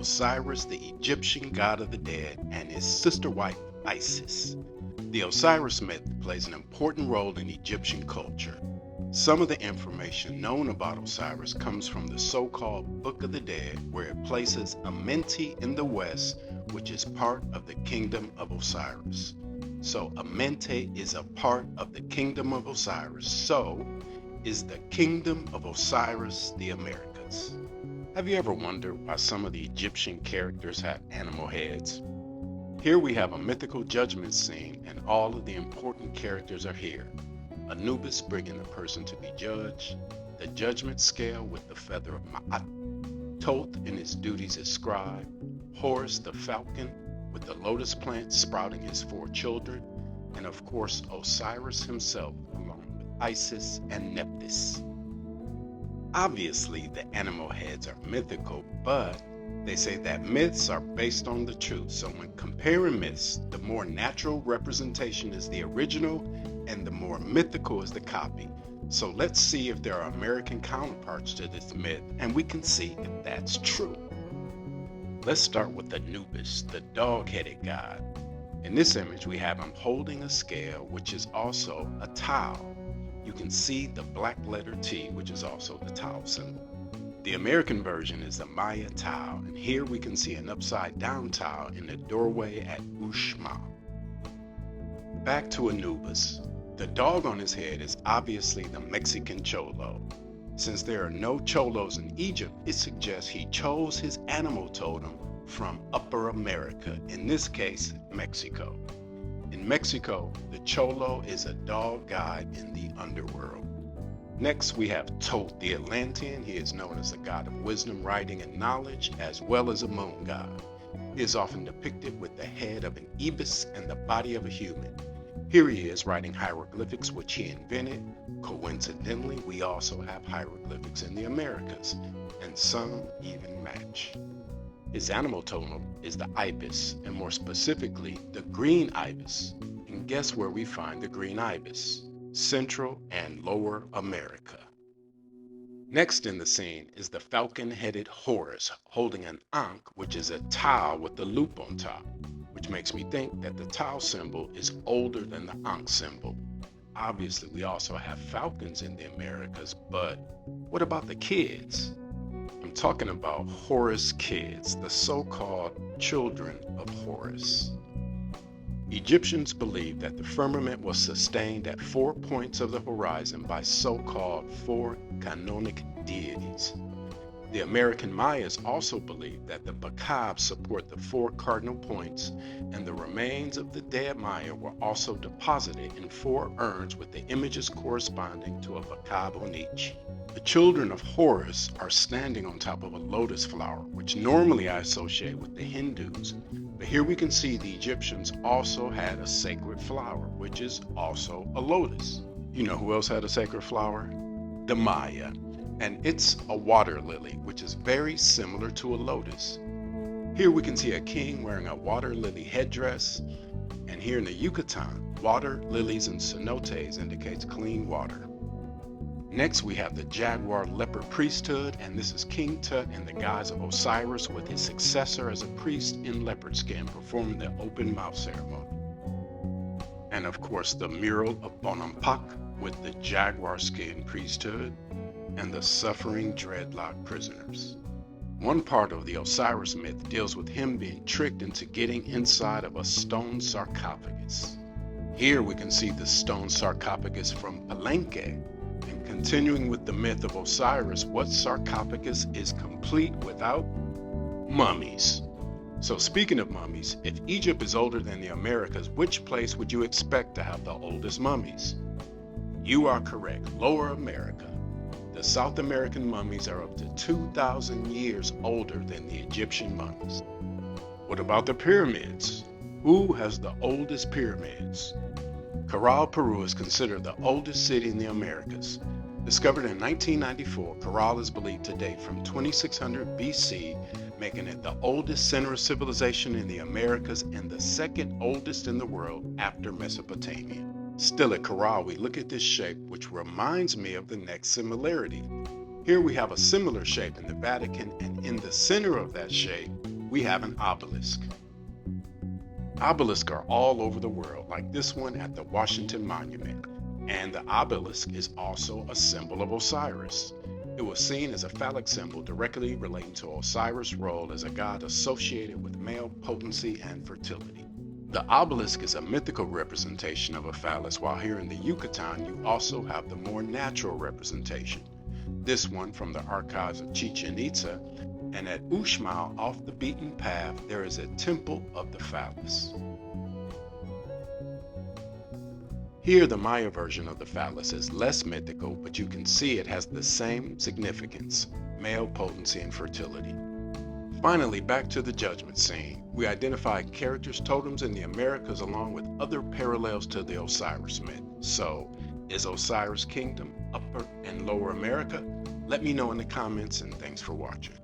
Osiris, the Egyptian god of the dead, and his sister wife, Isis. The Osiris myth plays an important role in Egyptian culture. Some of the information known about Osiris comes from the so-called Book of the Dead, where it places Amenti in the west, which is part of the Kingdom of Osiris. So Amenti is a part of the Kingdom of Osiris. So is the Kingdom of Osiris the Americas? Have you ever wondered why some of the Egyptian characters have animal heads? Here we have a mythical judgment scene, and all of the important characters are here. Anubis bringing the person to be judged, the judgment scale with the feather of Ma'at, Thoth in his duties as scribe, Horus the falcon with the lotus plant sprouting his 4 children, and of course Osiris himself along with Isis and Nephthys. Obviously the animal heads are mythical, but they say that myths are based on the truth. So when comparing myths, the more natural representation is the original and the more mythical is the copy. So let's see if there are American counterparts to this myth, and we can see if that's true. Let's start with Anubis, the dog-headed god. In this image, we have him holding a scale, which is also a tau. You can see the black letter T, which is also the tau symbol. The American version is the Maya tau, and here we can see an upside-down tau in the doorway at Uxmal. Back to Anubis. The dog on his head is obviously the Mexican Xolo. Since there are no Cholos in Egypt, it suggests he chose his animal totem from Upper America, in this case, Mexico. In Mexico, the Xolo is a dog god in the underworld. Next, we have Thoth the Atlantean. He is known as a god of wisdom, writing, and knowledge, as well as a moon god. He is often depicted with the head of an ibis and the body of a human. Here he is writing hieroglyphics, which he invented. Coincidentally, we also have hieroglyphics in the Americas, and some even match. His animal totem is the ibis, and more specifically, the green ibis. And guess where we find the green ibis? Central and Lower America. Next in the scene is the falcon-headed Horus holding an ankh, which is a tau with the loop on top, which makes me think that the tau symbol is older than the ankh symbol. Obviously, we also have falcons in the Americas, but what about the kids? I'm talking about Horus kids, the so-called children of Horus. Egyptians believed that the firmament was sustained at 4 points of the horizon by so-called 4 canonic deities. The American Mayas also believed that the Bacabs support the 4 cardinal points, and the remains of the dead Maya were also deposited in 4 urns with the images corresponding to a Bacab on each. The children of Horus are standing on top of a lotus flower, which normally I associate with the Hindus, but here we can see the Egyptians also had a sacred flower, which is also a lotus. You know who else had a sacred flower? The Maya. And it's a water lily, which is very similar to a lotus. Here we can see a king wearing a water lily headdress, and here in the Yucatan, water lilies and cenotes indicates clean water. Next we have the jaguar leopard priesthood, and this is King Tut in the guise of Osiris with his successor as a priest in leopard skin performing the open mouth ceremony. And of course the mural of Bonampak with the jaguar skin priesthood and the suffering dreadlock prisoners. One part of the Osiris myth deals with him being tricked into getting inside of a stone sarcophagus. Here we can see the stone sarcophagus from Palenque. And continuing with the myth of Osiris, what sarcophagus is complete without mummies? So speaking of mummies, if Egypt is older than the Americas, which place would you expect to have the oldest mummies? You are correct, Lower America. The South American mummies are up to 2,000 years older than the Egyptian mummies. What about the pyramids? Who has the oldest pyramids? Caral, Peru is considered the oldest city in the Americas. Discovered in 1994, Caral is believed to date from 2600 BC, making it the oldest center of civilization in the Americas and the second oldest in the world after Mesopotamia. Still at Caral, we look at this shape, which reminds me of the next similarity. Here we have a similar shape in the Vatican, and in the center of that shape, we have an obelisk. Obelisks are all over the world, like this one at the Washington Monument, and the obelisk is also a symbol of Osiris. It was seen as a phallic symbol directly relating to Osiris' role as a god associated with male potency and fertility. The obelisk is a mythical representation of a phallus, while here in the Yucatan you also have the more natural representation. This one from the archives of Chichen Itza, and at Uxmal, off the beaten path, there is a temple of the phallus. Here the Maya version of the phallus is less mythical, but you can see it has the same significance, male potency and fertility. Finally, back to the judgment scene. We identified characters, totems in the Americas along with other parallels to the Osiris myth. So, is Osiris' kingdom Upper and Lower America? Let me know in the comments, and thanks for watching.